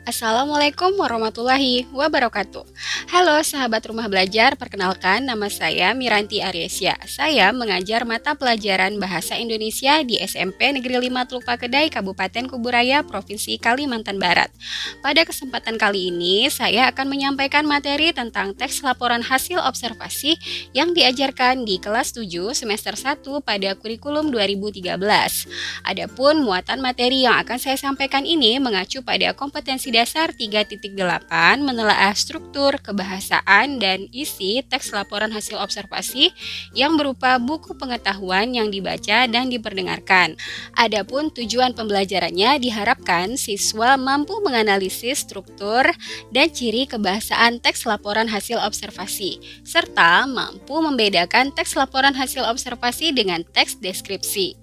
Assalamualaikum warahmatullahi wabarakatuh. Halo sahabat rumah belajar, perkenalkan nama saya Miranti Ariesia. Saya mengajar mata pelajaran Bahasa Indonesia di SMP Negeri 5 Teluk Pakedai, Kabupaten Kuburaya, Provinsi Kalimantan Barat. Pada kesempatan kali ini, saya akan menyampaikan materi tentang teks laporan hasil observasi yang diajarkan di kelas 7 semester 1 pada kurikulum 2013. Adapun muatan materi yang akan saya sampaikan ini mengacu pada kompetensi dasar 3.8 menelaah struktur, kebahasaan, dan isi teks laporan hasil observasi yang berupa buku pengetahuan yang dibaca dan diperdengarkan. Adapun tujuan pembelajarannya diharapkan siswa mampu menganalisis struktur dan ciri kebahasaan teks laporan hasil observasi, serta mampu membedakan teks laporan hasil observasi dengan teks deskripsi.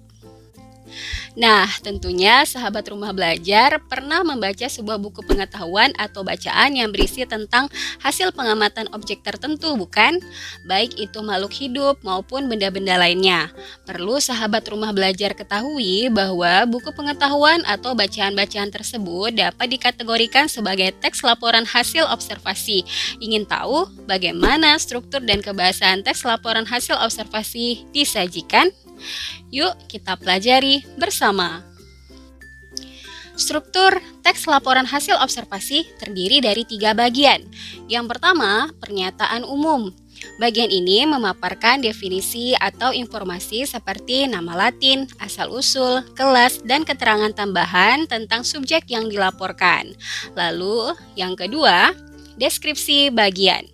Nah, tentunya sahabat rumah belajar pernah membaca sebuah buku pengetahuan atau bacaan yang berisi tentang hasil pengamatan objek tertentu, bukan? Baik itu makhluk hidup maupun benda-benda lainnya. Perlu sahabat rumah belajar ketahui bahwa buku pengetahuan atau bacaan-bacaan tersebut dapat dikategorikan sebagai teks laporan hasil observasi. Ingin tahu bagaimana struktur dan kebahasaan teks laporan hasil observasi disajikan? Yuk kita pelajari bersama. Struktur teks laporan hasil observasi terdiri dari 3 bagian. Yang pertama, pernyataan umum. Bagian ini memaparkan definisi atau informasi seperti nama latin, asal-usul, kelas, dan keterangan tambahan tentang subjek yang dilaporkan. Lalu, yang kedua, deskripsi bagian.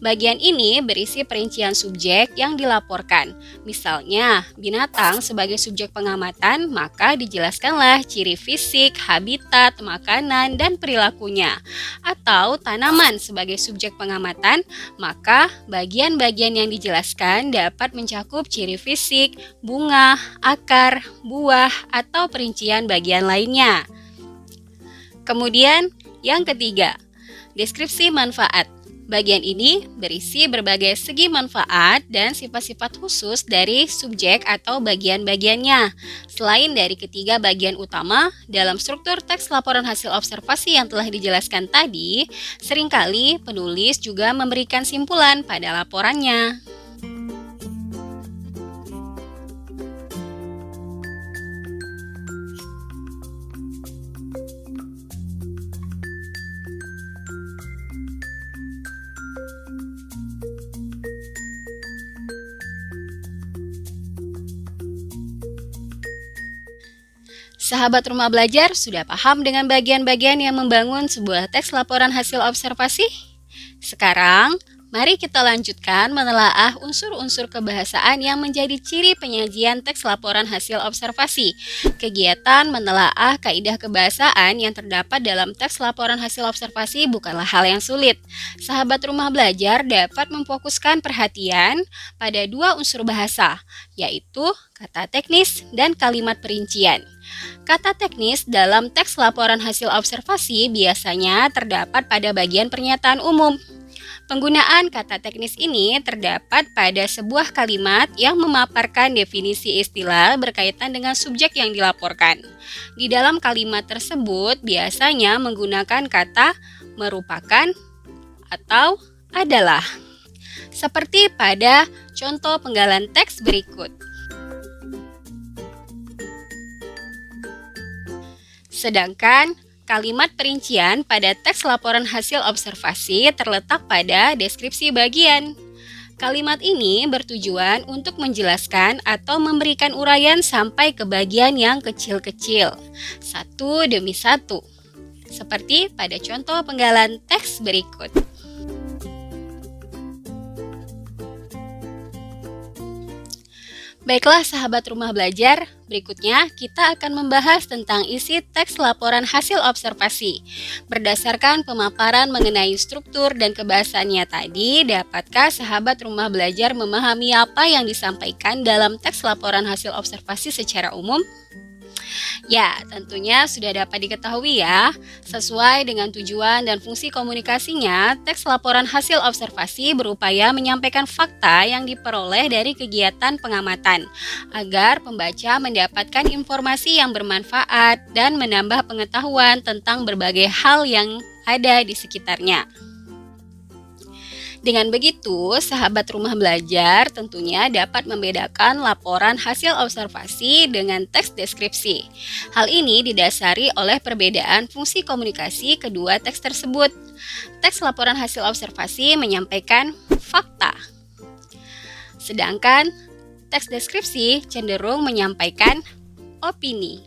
Bagian ini berisi perincian subjek yang dilaporkan. Misalnya, binatang sebagai subjek pengamatan, maka dijelaskanlah ciri fisik, habitat, makanan, dan perilakunya. Atau tanaman sebagai subjek pengamatan, maka bagian-bagian yang dijelaskan dapat mencakup ciri fisik, bunga, akar, buah, atau perincian bagian lainnya. Kemudian, yang ketiga, deskripsi manfaat. Bagian ini berisi berbagai segi manfaat dan sifat-sifat khusus dari subjek atau bagian-bagiannya. Selain dari ketiga bagian utama, dalam struktur teks laporan hasil observasi yang telah dijelaskan tadi, seringkali penulis juga memberikan simpulan pada laporannya. Sahabat rumah belajar sudah paham dengan bagian-bagian yang membangun sebuah teks laporan hasil observasi? Sekarang, mari kita lanjutkan menelaah unsur-unsur kebahasaan yang menjadi ciri penyajian teks laporan hasil observasi. Kegiatan menelaah kaidah kebahasaan yang terdapat dalam teks laporan hasil observasi bukanlah hal yang sulit. Sahabat rumah belajar dapat memfokuskan perhatian pada 2 unsur bahasa, yaitu kata teknis dan kalimat perincian. Kata teknis dalam teks laporan hasil observasi biasanya terdapat pada bagian pernyataan umum. Penggunaan kata teknis ini terdapat pada sebuah kalimat yang memaparkan definisi istilah berkaitan dengan subjek yang dilaporkan. Di dalam kalimat tersebut biasanya menggunakan kata merupakan atau adalah. Seperti pada contoh penggalan teks berikut. Sedangkan kalimat perincian pada teks laporan hasil observasi terletak pada deskripsi bagian. Kalimat ini bertujuan untuk menjelaskan atau memberikan uraian sampai ke bagian yang kecil-kecil, satu demi satu. Seperti pada contoh penggalan teks berikut. Baiklah sahabat rumah belajar, berikutnya kita akan membahas tentang isi teks laporan hasil observasi. Berdasarkan pemaparan mengenai struktur dan kebahasaannya tadi, dapatkah sahabat rumah belajar memahami apa yang disampaikan dalam teks laporan hasil observasi secara umum? Ya, tentunya sudah dapat diketahui ya. Sesuai dengan tujuan dan fungsi komunikasinya, teks laporan hasil observasi berupaya menyampaikan fakta yang diperoleh dari kegiatan pengamatan, agar pembaca mendapatkan informasi yang bermanfaat dan menambah pengetahuan tentang berbagai hal yang ada di sekitarnya. Dengan begitu, sahabat rumah belajar tentunya dapat membedakan laporan hasil observasi dengan teks deskripsi. Hal ini didasari oleh perbedaan fungsi komunikasi kedua teks tersebut. Teks laporan hasil observasi menyampaikan fakta, sedangkan teks deskripsi cenderung menyampaikan opini.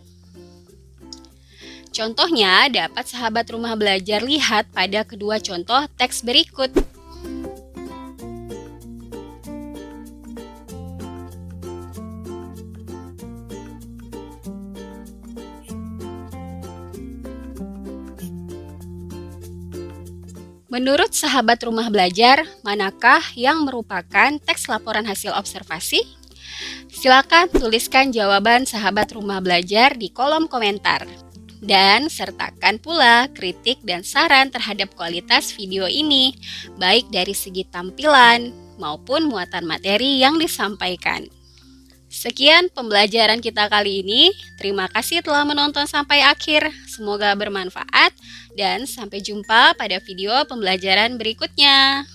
Contohnya dapat sahabat rumah belajar lihat pada kedua contoh teks berikut. Menurut sahabat rumah belajar, manakah yang merupakan teks laporan hasil observasi? Silakan tuliskan jawaban sahabat rumah belajar di kolom komentar. Dan sertakan pula kritik dan saran terhadap kualitas video ini, baik dari segi tampilan maupun muatan materi yang disampaikan. Sekian pembelajaran kita kali ini. Terima kasih telah menonton sampai akhir. Semoga bermanfaat dan sampai jumpa pada video pembelajaran berikutnya.